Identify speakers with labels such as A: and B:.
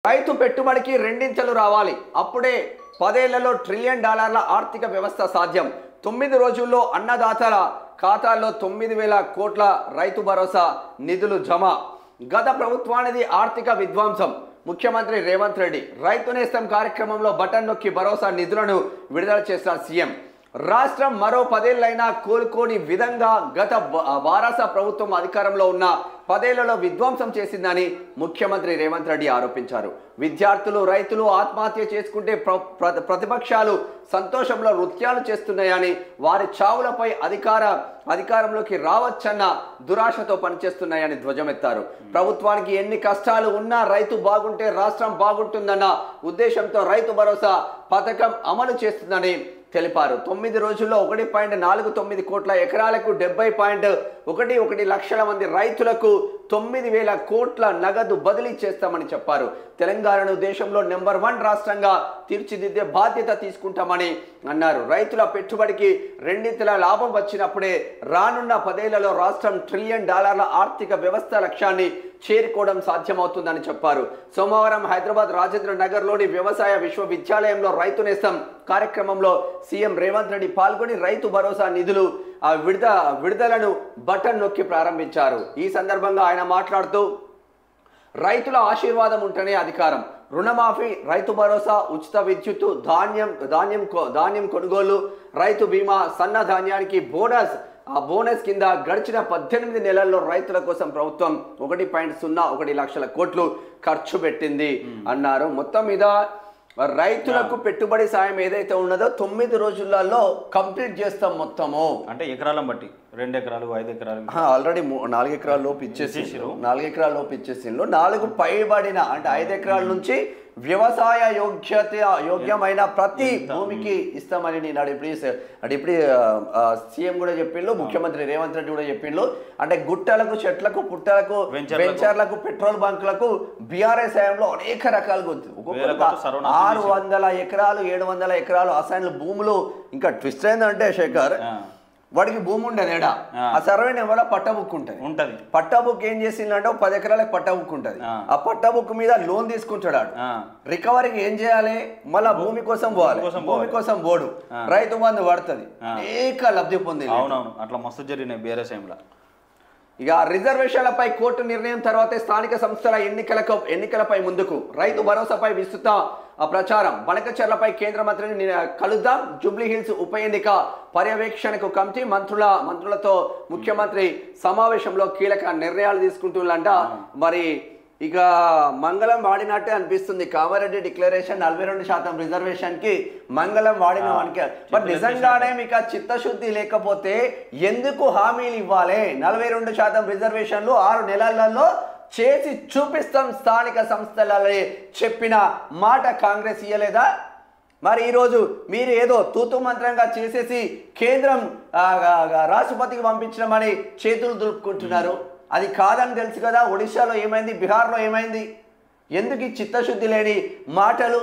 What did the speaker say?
A: రైతు పెట్టుబడికి రెండింతలు రావాలి. అప్పుడే 10 ఏళ్లలో $1 ట్రిలియన్ ఆర్థిక వ్యవస్థ సాధ్యం. 9 రోజుల్లో అన్నదాతల ఖాతాల్లో 9,000 కోట్ల రైతు భరోసా నిధులు జమ. గత ప్రభుత్వానిది ఆర్థిక విధ్వంసం. ముఖ్యమంత్రి రేవంత్ రెడ్డి రైతు నేస్తం కార్యక్రమంలో బటన్ నొక్కి భరోసా నిధులను విడుదల చేసిన సీఎం. రాష్ట్రం మరో 10 ఏళ్లైనా కోలుకోని విధంగా గత వారస ప్రభుత్వం అధికారంలో ఉన్న 10 ఏళ్లలో విధ్వంసం చేసిందని ముఖ్యమంత్రి రేవంత్ రెడ్డి ఆరోపించారు. విద్యార్థులు, రైతులు ఆత్మహత్య చేసుకుంటే ప్రతిపక్షాలు సంతోషంలో నృత్యాలు చేస్తున్నాయని, వారి చావులపై అధికారంలోకి రావచ్చన్న దురాశతో పనిచేస్తున్నాయని ధ్వజమెత్తారు. ప్రభుత్వానికి ఎన్ని కష్టాలు ఉన్నా రైతు బాగుంటే రాష్ట్రం బాగుంటుందన్న ఉద్దేశంతో రైతు భరోసా పథకం అమలు చేస్తుందని తెలిపారు. 9 రోజుల్లో 1.49 కోట్ల ఎకరాలకు 70.11 లక్షల మంది రైతులకు 9,000 కోట్ల నగదు బదిలీ చేస్తామని చెప్పారు. తెలంగాణను దేశంలో నెంబర్ 1 రాష్ట్రంగా తీర్చిదిద్దే బాధ్యత తీసుకుంటామని అన్నారు. రైతుల పెట్టుబడికి రెండింతల లాభం వచ్చినప్పుడే రానున్న 10 ఏళ్లలో రాష్ట్రం $1 ట్రిలియన్ ఆర్థిక వ్యవస్థ లక్ష్యాన్ని చేరుకోవడం సాధ్యమవుతుందని చెప్పారు. సోమవారం హైదరాబాద్ రాజేంద్ర నగర్లోని వ్యవసాయ విశ్వవిద్యాలయంలో రైతు నేస్తం కార్యక్రమంలో సీఎం రేవంత్ రెడ్డి పాల్గొని రైతు భరోసా నిధులు విడుదలను బటన్ నొక్కి ప్రారంభించారు. ఈ సందర్భంగా ఆయన మాట్లాడుతూ, రైతుల ఆశీర్వాదం ఉంటేనే అధికారం. రుణమాఫీ, రైతు భరోసా, ఉచిత విద్యుత్తు, ధాన్యం కొనుగోలు, రైతు బీమా, సన్న ధాన్యానికి బోనస్. ఆ బోనస్ కింద గడిచిన 18 నెలల్లో రైతుల కోసం ప్రభుత్వం 1.01 లక్షల కోట్లు ఖర్చు పెట్టింది అన్నారు. మొత్తం మీద రైతులకు పెట్టుబడి సాయం ఏదైతే ఉన్నదో 9 రోజులలో కంప్లీట్ చేస్తాం మొత్తము.
B: అంటే ఎకరాలను బట్టి 2 ఎకరాలు, 5 ఎకరాలు
A: ఆల్రెడీ 4 ఎకరాల లోపు ఇచ్చేసిండ్రు. 4 ఎకరాల లోపు ఇచ్చేసిండ్రు. 4 పైబడిన అంటే 5 ఎకరాల నుంచి వ్యవసాయ యోగ్యమైన ప్రతి భూమికి ఇస్తామని నేను ఇప్పుడు సీఎం కూడా చెప్పిండు, ముఖ్యమంత్రి రేవంత్ రెడ్డి కూడా చెప్పిండు. అంటే గుట్టలకు, చెట్లకు, పుట్టలకు, వెంచర్లకు, పెట్రోల్ బంకులకు బీఆర్ఎస్ హయాంలో అనేక రకాలుగా ఉంది. ఒక్కొక్క 600 ఎకరాలు, 700 ఎకరాలు అసైన్ల భూములు. ఇంకా ట్విస్ట్ ఏంటంటే శేఖర్, వాడికి భూమి ఉండదు ఏడా, ఆ సర్వే నెంబర్ పట్ట బుక్ ఉంటది. పట్ట బుక్ ఏం చేసిందంటే 10 ఎకరాలకు పట్ట బుక్ ఉంటది. ఆ పట్ట బుక్ మీద లోన్ తీసుకుంటాడు. రికవరీకి ఏం చేయాలి, మళ్ళా భూమి కోసం పోవాలి. భూమి కోసం బోర్డు రైతు బంధు పడుతుంది. అనేక లబ్ధి పొంది.
B: అవునవును, అట్లా మస్తు జరిగినాయి బీఆర్ఎస్ టైంలో.
A: ఇక రిజర్వేషన్లపై కోర్టు నిర్ణయం తర్వాతే స్థానిక సంస్థల ఎన్నికలపై ముందుకు. రైతు భరోసాపై విస్తృత ప్రచారం. బనకచెర్లపై కేంద్ర మంత్రిని కలుద్దాం. జూబ్లీ హిల్స్ ఉప ఎన్నిక పర్యవేక్షణకు కమిటీ. మంత్రులతో ముఖ్యమంత్రి సమావేశంలో కీలక నిర్ణయాలు తీసుకుంటున్నారంట. మరి ఇక మంగళం వాడినట్టే అనిపిస్తుంది. కామారెడ్డి డిక్లరేషన్ 42% రిజర్వేషన్ కి మంగళం వాడిన వానికి. బట్ నిజంగానే మీకు చిత్తశుద్ధి లేకపోతే ఎందుకు హామీలు ఇవ్వాలి? 42% రిజర్వేషన్లు 6 నెలలలో చేసి చూపిస్తాం స్థానిక సంస్థలలో చెప్పిన మాట కాంగ్రెస్ ఇయ్యలేదా? మరి ఈరోజు మీరు ఏదో తూతు మంత్రంగా చేసేసి కేంద్రం రాష్ట్రపతికి పంపించడమని చేతులు దులుపుకుంటున్నారు. అది కాదని తెలుసు కదా. ఒడిశాలో ఏమైంది, బీహార్లో ఏమైంది? ఎందుకు ఈ చిత్తశుద్ధి లేని మాటలు?